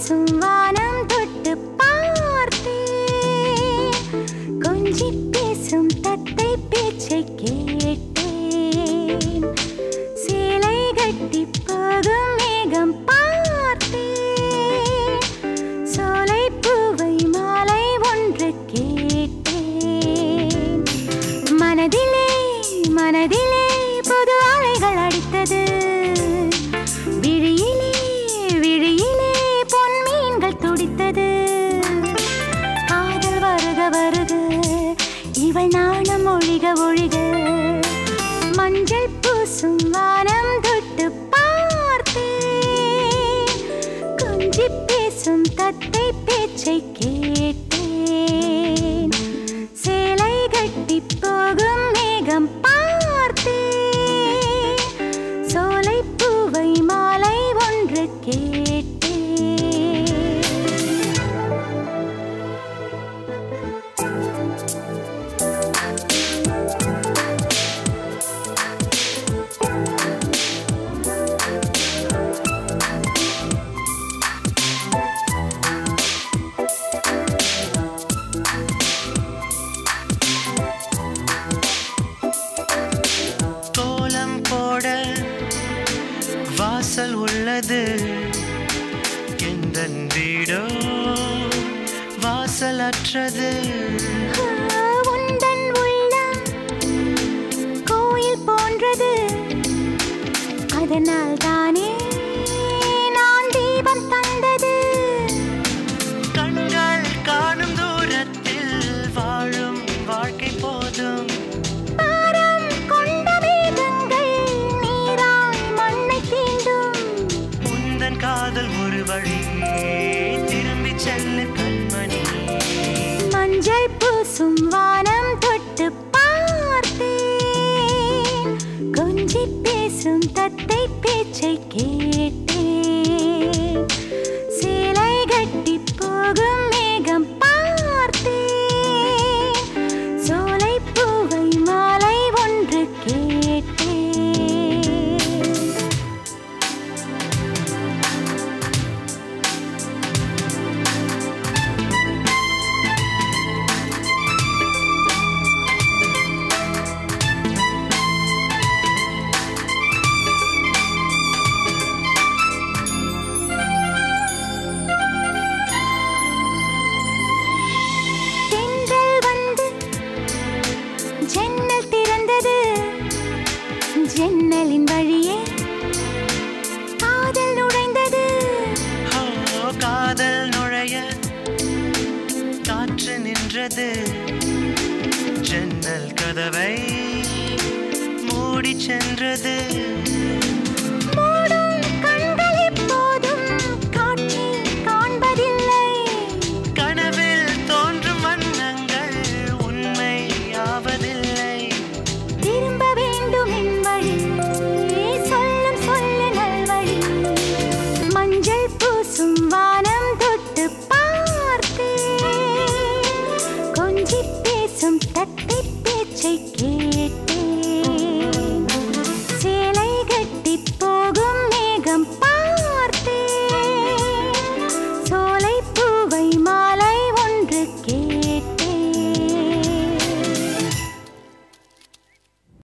பேசும் வானம் தொட்டு பார்த்தேன் கொஞ்சி பேசும் தத்தை பேச்சை கேட்டேன் சேலை கட்டி போகும் மேகம் பார்த்தேன் சோலை பூவை மாலை ஒன்று கேட்டேன் மனதிலே மனதிலே புது அலைகள் அடித்தது விழியிலே விழியிலே பொன்மீன்கள் துடித்தது காதல் வருக வருக இவள் நாணம் ஒழிக ஒழிக மஞ்சள் பூசும் வானம் தொட்டு பார்த்தேன் கொஞ்சி பேசும் தத்தை பேச்சை கேட்டேன் சேலை கட்டி போகும் மேகம் பார்த்தேன் சோலை பூவை மாலை ஒன்று கேட்டேன் வாசல் உள்ளது எந்தன் வீடோ வாசலற்றது உந்தன் உள்ளம் கோயில் போன்றது அதனால் தானே நான் தீபம் தந்தது கண்கள் காணும் தூரத்தில் வாழும் வாழ்க்கை போதும் காதல் ஒரு வழி திரும்பி செல்லு கண்மணி மஞ்சள் பூசும் வானம் தொட்டு பார்த்தேன் கொஞ்சி பேசும் தத்தை பேச்சை கேட்டேன் சேலை கட்டி போகும் மேகம் பார்த்தேன் சோலை பூவை மாலை ஒன்று கேட்டேன் ஜன்னல் திறந்தது ஜன்னலின் வழியே காதல் நுழைந்தது காதல் நுழைய காற்று நின்றது ஜன்னல் கதவை மூடி சென்றது